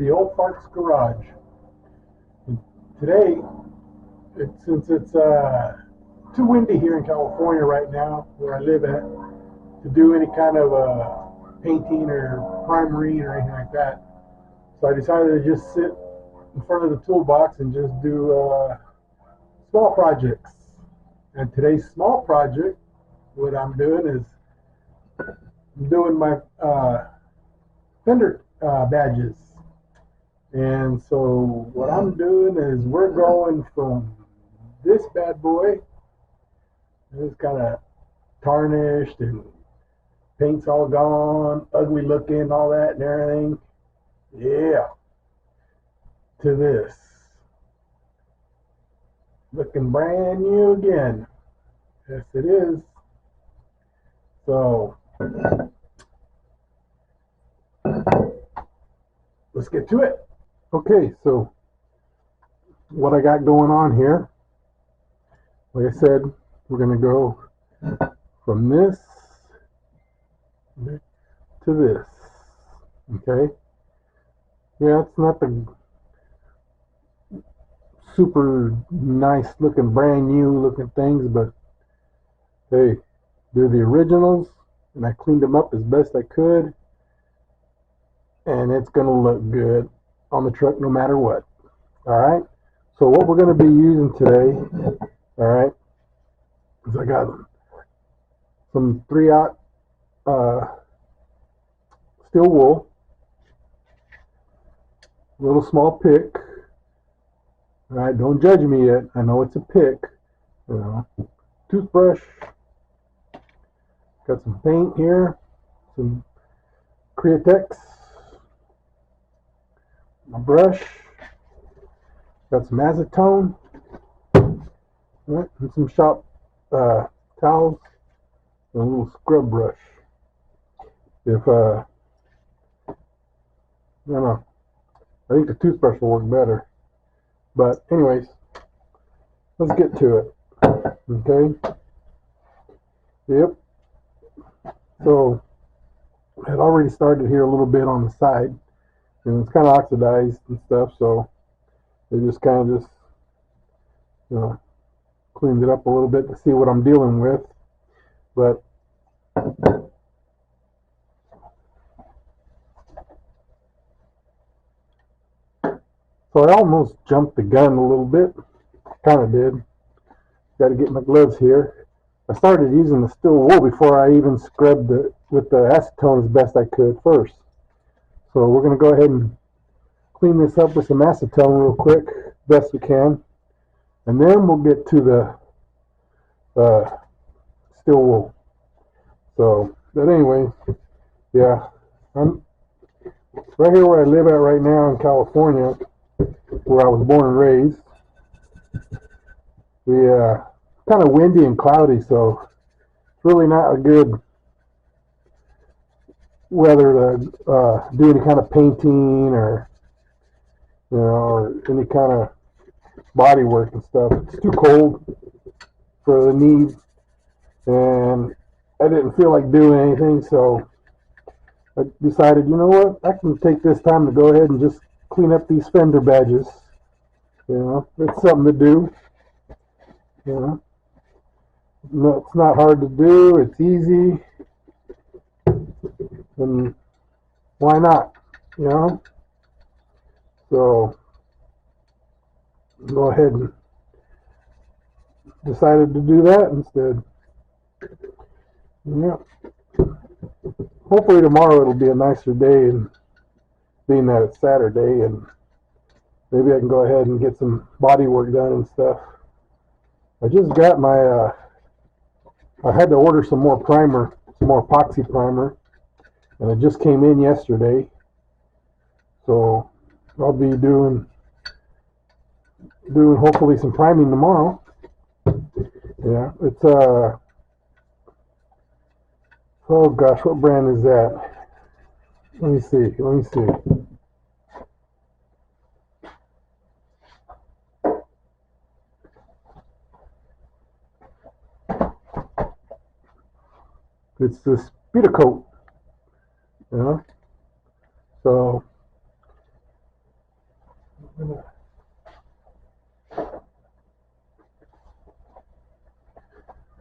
the old Farts garage. And today, since it's too windy here in California right now, where I live at, to do any kind of painting or primering or anything like that, so I decided to just sit in front of the toolbox and just do small projects. And today's small project, what I'm doing is I'm doing my Fender badges. And so what I'm doing is we're going from this bad boy, it's kind of tarnished and paint's all gone, ugly looking, all that and everything, yeah, to this, looking brand new again. Yes, it is. So let's get to it. Okay, so what I got going on here, like I said, we're going to go from this to this. Okay, yeah, it's not the super nice looking, brand new looking things, but hey, they're the originals, and I cleaned them up as best I could, and it's going to look good on the truck no matter what. Alright, so what we're going to be using today, alright, is I got some 3/0 steel wool, a little small pick. Alright, don't judge me yet, I know it's a pick, you know, toothbrush, got some paint here, some Createx, my brush, got some acetone, right, and some shop towels, and a little scrub brush. If I don't know, I think the toothbrush will work better. But anyways, let's get to it. Okay. Yep. So I had already started here a little bit on the side, and it's kind of oxidized and stuff, so they just kind of you know, cleaned it up a little bit to see what I'm dealing with. But so I almost jumped the gun a little bit, kind of did. Got to get my gloves here. I started using the steel wool before I even scrubbed it with the acetone as best I could first. So we're going to go ahead and clean this up with some acetone real quick, best we can, and then we'll get to the steel wool. So, but anyway, yeah, I'm right here where I live at right now in California, where I was born and raised. We kind of windy and cloudy, so it's really not a good weather to do any kind of painting or or any kind of body work and stuff. It's too cold for the need, and I didn't feel like doing anything, so I decided, you know what, I can take this time to go ahead and just clean up these Fender badges. It's something to do. No, it's not hard to do. It's easy, and why not? So go ahead and decided to do that instead. Yeah. Hopefully tomorrow it'll be a nicer day, and being that it's Saturday, and maybe I can go ahead and get some body work done and stuff. I just got my I had to order some more primer, some more epoxy primer, and it just came in yesterday. So I'll be doing hopefully some priming tomorrow. Yeah, it's oh gosh, what brand is that? Let me see. It's the Speedacoat. So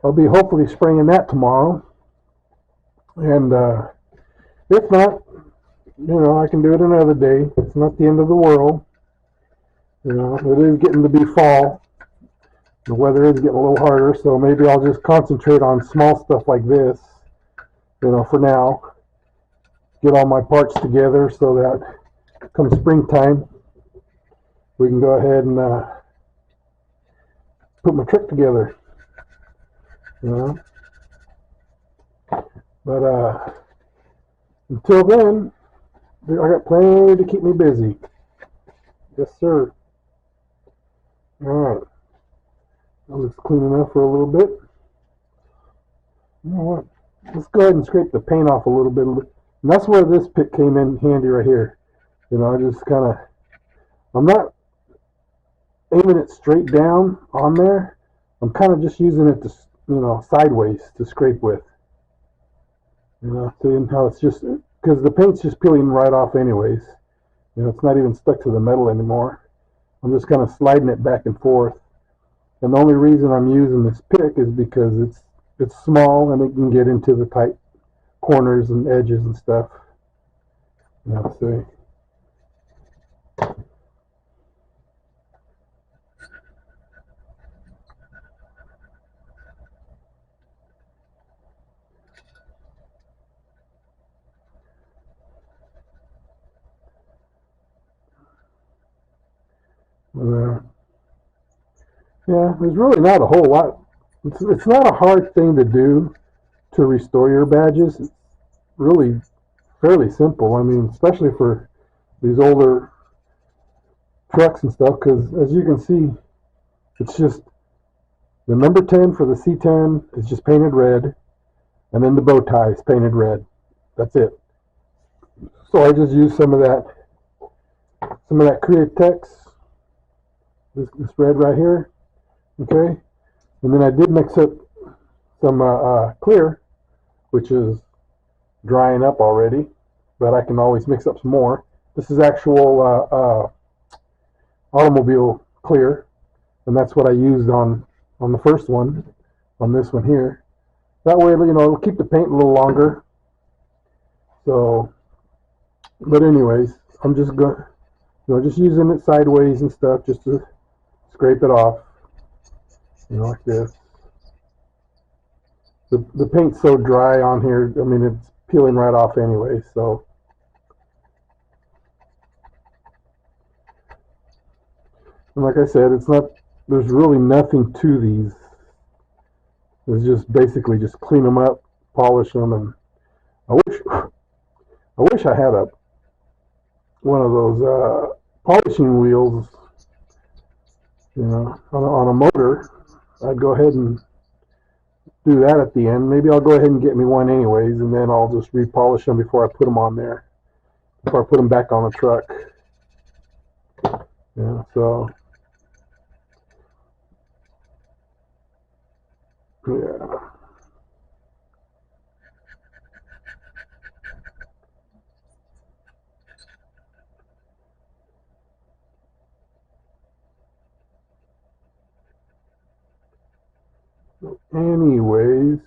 I'll be hopefully spraying that tomorrow, and if not, I can do it another day. It's not the end of the world. It is getting to be fall. The weather is getting a little harder, so maybe I'll just concentrate on small stuff like this, for now. Get all my parts together so that come springtime, we can go ahead and put my truck together. But until then, I got plenty to keep me busy. Yes, sir. All right. That looks clean enough for a little bit. You know what? Let's go ahead and scrape the paint off a little bit. And that's where this pick came in handy right here. I just kind of, I'm not aiming it straight down on there. I'm kind of just using it to, sideways to scrape with. Seeing how it's just, because the paint's just peeling right off anyways. It's not even stuck to the metal anymore. I'm just kind of sliding it back and forth. And the only reason I'm using this pick is because it's small and it can get into the tight corners and edges and stuff. See. Yeah, there's really not a whole lot. It's not a hard thing to do to restore your badges. It's really fairly simple. I mean, especially for these older trucks and stuff, because as you can see, it's just the number 10 for the C10 is just painted red, and then the bow tie is painted red. That's it. So I just use some of that Createx, this red right here. Okay, and then I did mix up some clear, which is drying up already, but I can always mix up some more. This is actual automobile clear, and that's what I used on the first one, on this one here. That way, it'll keep the paint a little longer. So, but anyways, I'm just going, just using it sideways and stuff, just to scrape it off. Like this. The paint's so dry on here, I mean, it's peeling right off anyway, so. And like I said, there's really nothing to these. It's just basically just clean them up, polish them, and I wish I had one of those polishing wheels, on a motor. I'd go ahead and do that at the end. Maybe I'll go ahead and get me one anyways, and then I'll just repolish them before I put them on there, before I put them back on the truck. So yeah. Anyways,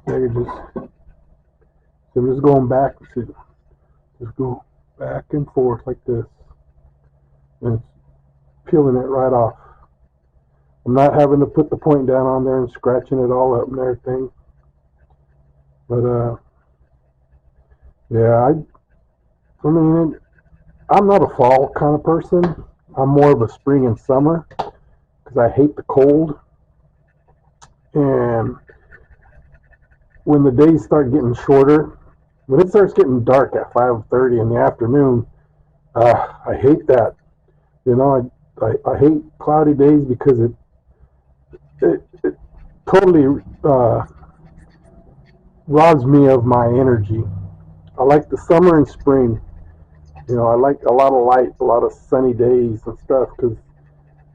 I'm just going back. Just go back and forth like this, and it's peeling it right off. I'm not having to put the point down on there and scratching it all up and everything. But yeah, I mean, I'm not a fall kind of person. I'm more of a spring and summer, because I hate the cold. And when the days start getting shorter, when it starts getting dark at 5:30 in the afternoon, I hate that. I hate cloudy days, because it totally robs me of my energy. I like the summer and spring. I like a lot of light, a lot of sunny days and stuff, because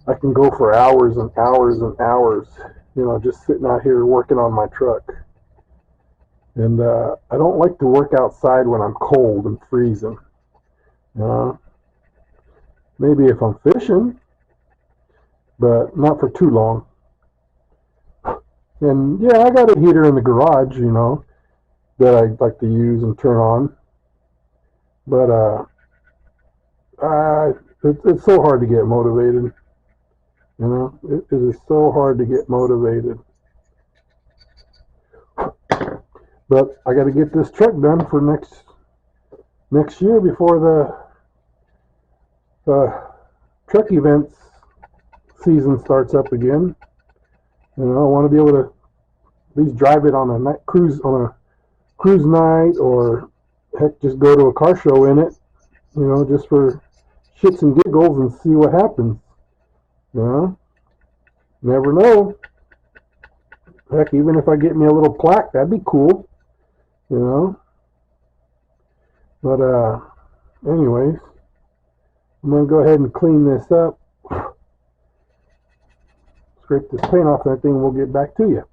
I can go for hours and hours and hours, just sitting out here working on my truck. And I don't like to work outside when I'm cold and freezing. Uh, Maybe if I'm fishing, but not for too long. And yeah, I got a heater in the garage, that I like to use and turn on. But it's so hard to get motivated. It is so hard to get motivated. But I got to get this truck done for next year before the truck events season starts up again. I want to be able to at least drive it on a cruise night, or heck, just go to a car show in it, just for shits and giggles and see what happens. Never know. Heck, even if I get me a little plaque, that'd be cool. But anyways, I'm gonna go ahead and clean this up, scrape this paint off that thing, and we'll get back to you.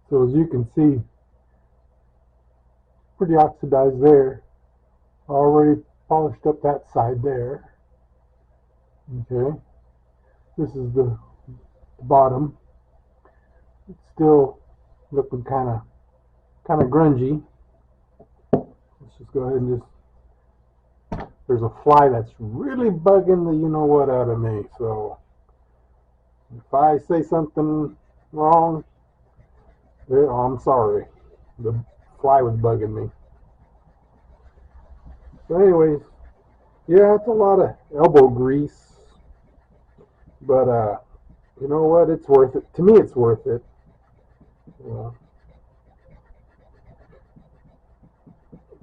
So as you can see, pretty oxidized there. Already polished up that side there. Okay, this is the bottom. It's still looking kind of grungy. Let's just go ahead and there's a fly that's really bugging the you-know-what out of me. So if I say something wrong, I'm sorry. The fly was bugging me. So anyways, yeah, it's a lot of elbow grease. But you know what? It's worth it. To me, it's worth it.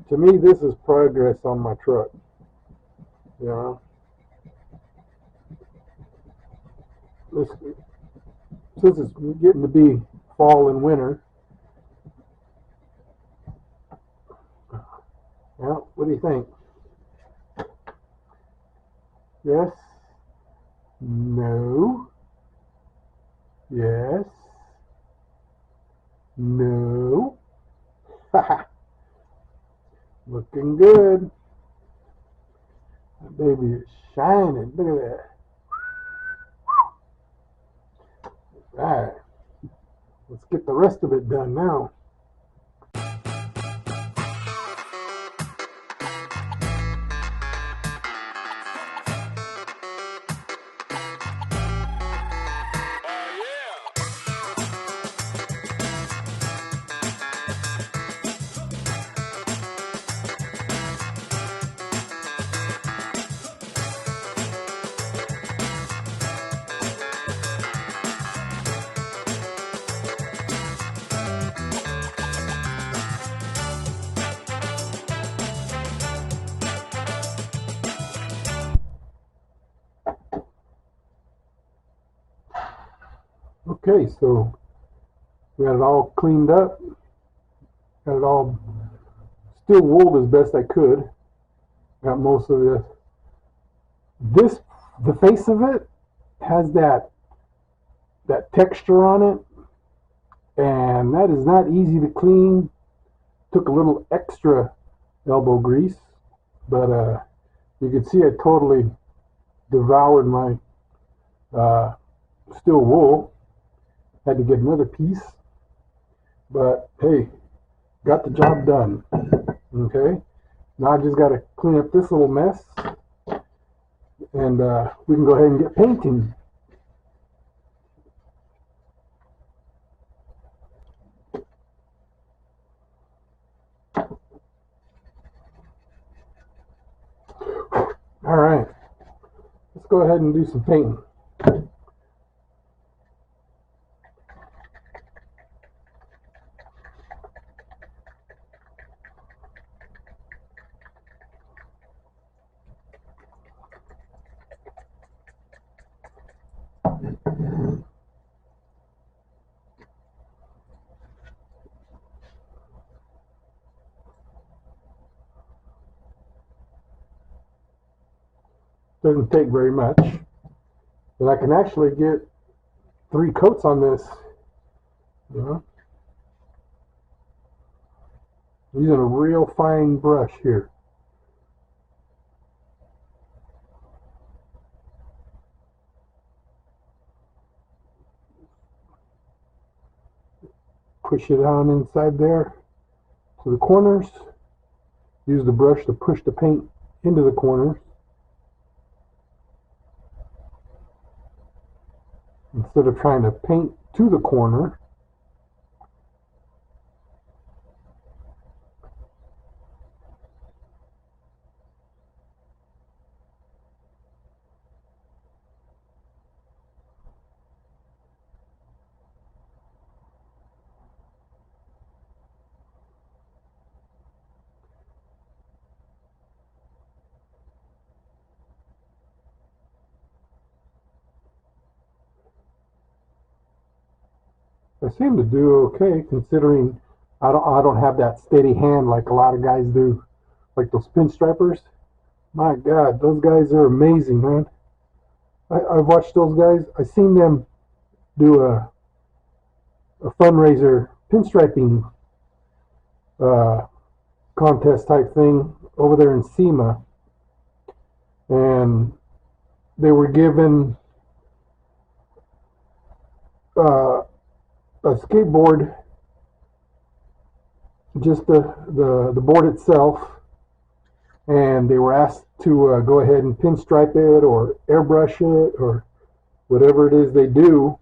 To me, this is progress on my truck. Since it's getting to be fall and winter. Well, what do you think? Yes? No? Yes? No? Haha. Looking good. That baby is shining. Look at that. Alright. Let's get the rest of it done now. Okay, so we got it all cleaned up. Got it all still wooled as best I could. Got most of this. The face of it has that texture on it, and that is not easy to clean. Took a little extra elbow grease, but you can see I totally devoured my steel wool. Had to get another piece, but hey, got the job done. Okay, now I just got to clean up this little mess, and we can go ahead and get painting. All right, let's go ahead and do some painting. Doesn't take very much, but I can actually get 3 coats on this, you know, using a real fine brush here. Push it on inside there to the corners. Use the brush to push the paint into the corners instead of trying to paint to the corner. I seem to do okay considering I don't have that steady hand like a lot of guys do, like those pinstripers. My God, those guys are amazing, man. I've watched those guys. I've seen them do a fundraiser pinstriping uh, contest type thing over there in SEMA, and they were given a skateboard, just the board itself, and they were asked to go ahead and pinstripe it or airbrush it or whatever it is they do.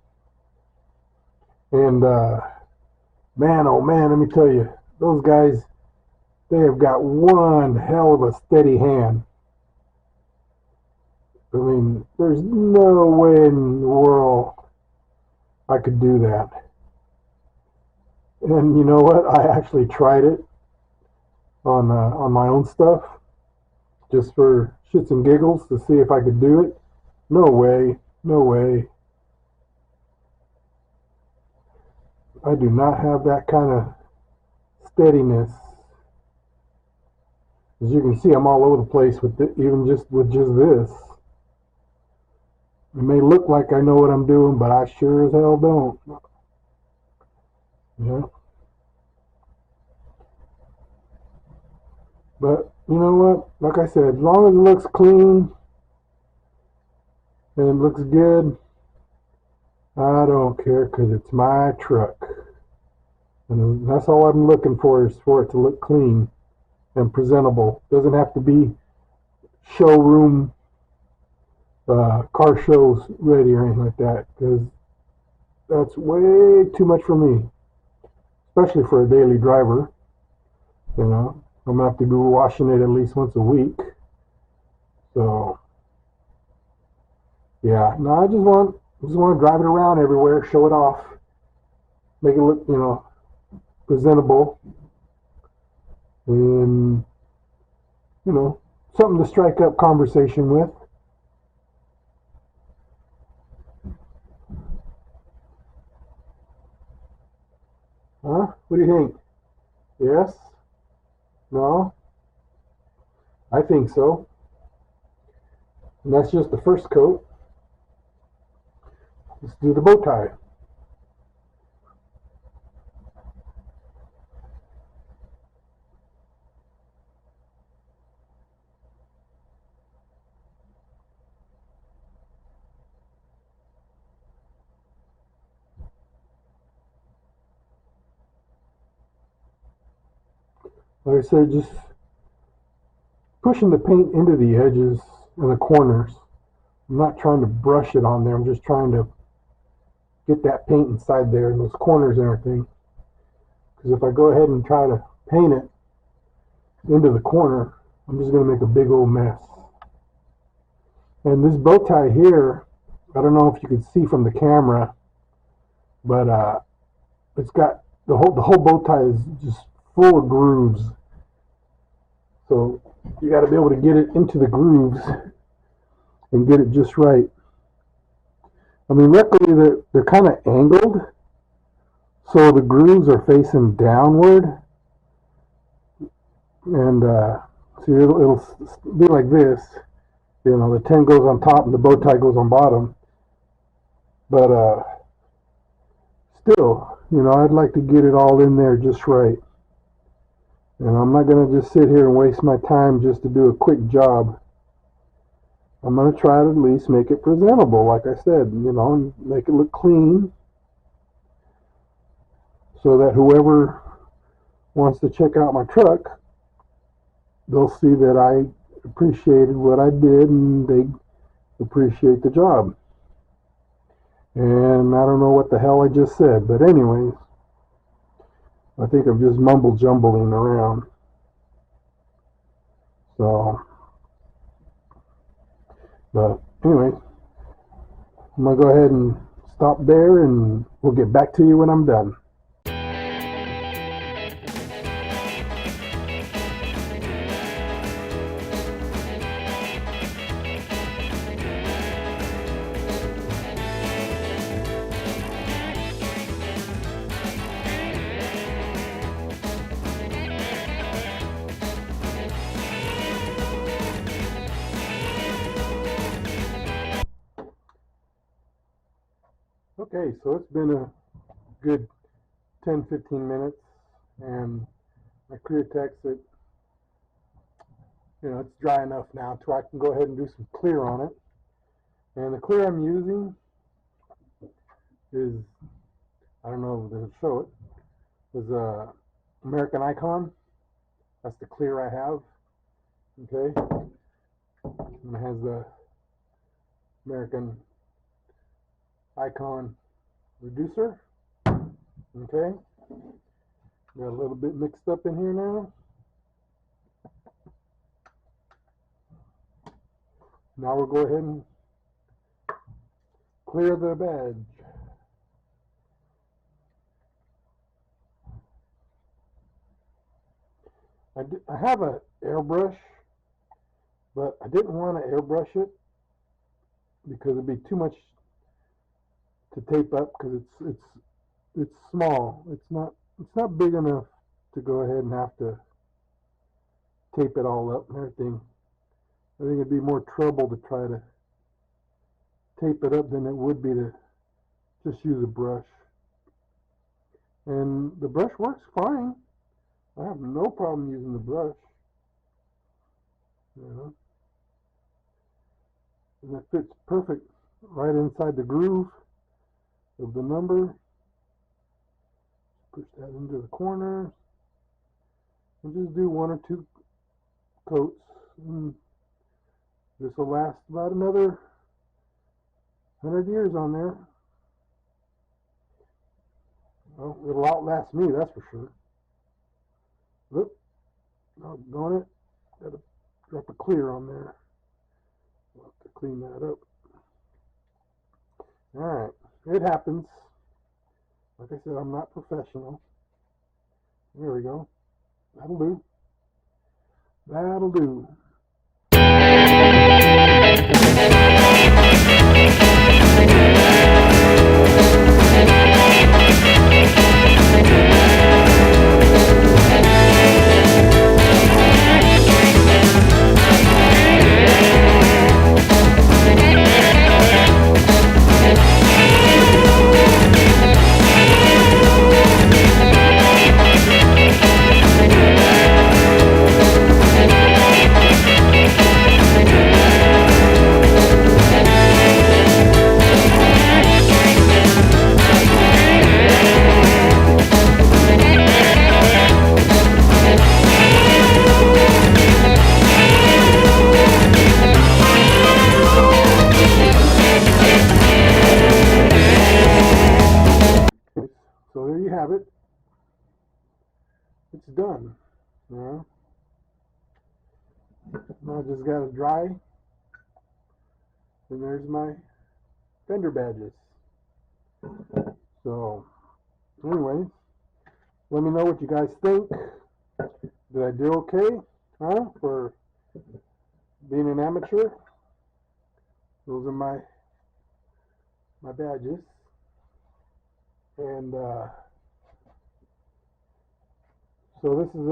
And man, oh man, let me tell you, those guys, they have got one hell of a steady hand. I mean, there's no way in the world I could do that. And you know what? I actually tried it on my own stuff, just for shits and giggles to see if I could do it. No way, no way. I do not have that kind of steadiness. As you can see, I'm all over the place with even just with just this. It may look like I know what I'm doing, but I sure as hell don't. Yeah. But you know what? Like I said, as long as it looks clean and it looks good, I don't care, because it's my truck. And that's all I'm looking for, is for it to look clean and presentable. Doesn't have to be showroom car shows ready or anything like that, because that's way too much for me, especially for a daily driver. You know, I'm gonna have to be washing it at least once a week. So yeah, no, I just want to drive it around everywhere, show it off, make it look, you know, presentable, and you know, something to strike up conversation with. Huh? What do you think? Yes? No? I think so. And that's just the first coat. Let's do the bow tie. Like I said, just pushing the paint into the edges and the corners I'm not trying to brush it on there. I'm just trying to get that paint inside there and those corners and everything. Because if I go ahead and try to paint it into the corner, I'm just going to make a big old mess. And this bow tie here, I don't know if you can see from the camera, but it's got the whole bow tie is just full of grooves. So you got to be able to get it into the grooves and get it just right. I mean, luckily they're kind of angled, so the grooves are facing downward, and see, it'll be like this. You know, the 10 goes on top and the bow tie goes on bottom. But still, you know, I'd like to get it all in there just right. And I'm not going to just sit here and waste my time just to do a quick job. I'm going to try to at least make it presentable, like I said, you know, and make it look clean so that whoever wants to check out my truck, they'll see that I appreciated what I did and they appreciate the job. And I don't know what the hell I just said, but anyways, I think I'm just mumble jumbling around. So, but anyway, I'm going to go ahead and stop there and we'll get back to you when I'm done. Okay, so it's been a good 10-15 minutes, and my clear text, it, you know, it's dry enough now to I can go ahead and do some clear on it. And the clear I'm using is, I don't know if they'll show it, is American Icon. That's the clear I have. Okay, and it has the American Icon reducer. Okay, got a little bit mixed up in here now. Now we'll go ahead and clear the badge. I have an airbrush, but I didn't want to airbrush it because it'd be too much to tape up, because it's small. It's not big enough to go ahead and have to tape it all up and everything. I think it'd be more trouble to try to tape it up than it would be to just use a brush. And the brush works fine. I have no problem using the brush. You know? And it fits perfect right inside the groove of the number. Push that into the corner and just do 1 or 2 coats, and this will last about another 100 years on there. Well, it'll outlast me, that's for sure. Look, doggone it, got to drop a clear on there. I'll have to clean that up. Alright, it happens. Like I said, I'm not professional. There we go. That'll do. That'll do. there you have it. It's done. Now I just got to dry, and there's my Fender badges. So anyway, let me know what you guys think. Did I do okay, huh, for being an amateur? Those are my badges, and so this is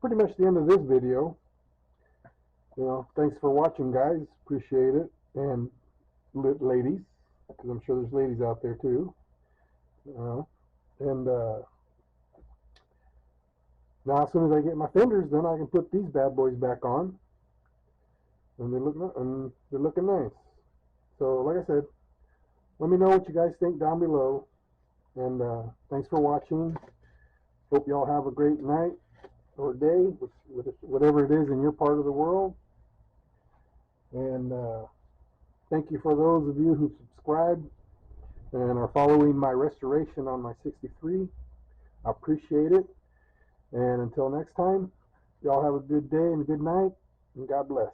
pretty much the end of this video. Thanks for watching, guys. Appreciate it, and ladies, because I'm sure there's ladies out there too. And now, as soon as I get my Fenders, then I can put these bad boys back on, and they're looking nice. So, like I said, let me know what you guys think down below, and thanks for watching. Hope you all have a great night or day, whatever it is in your part of the world. And thank you for those of you who subscribed and are following my restoration on my 63. I appreciate it. And until next time, y'all have a good day and a good night, and God bless.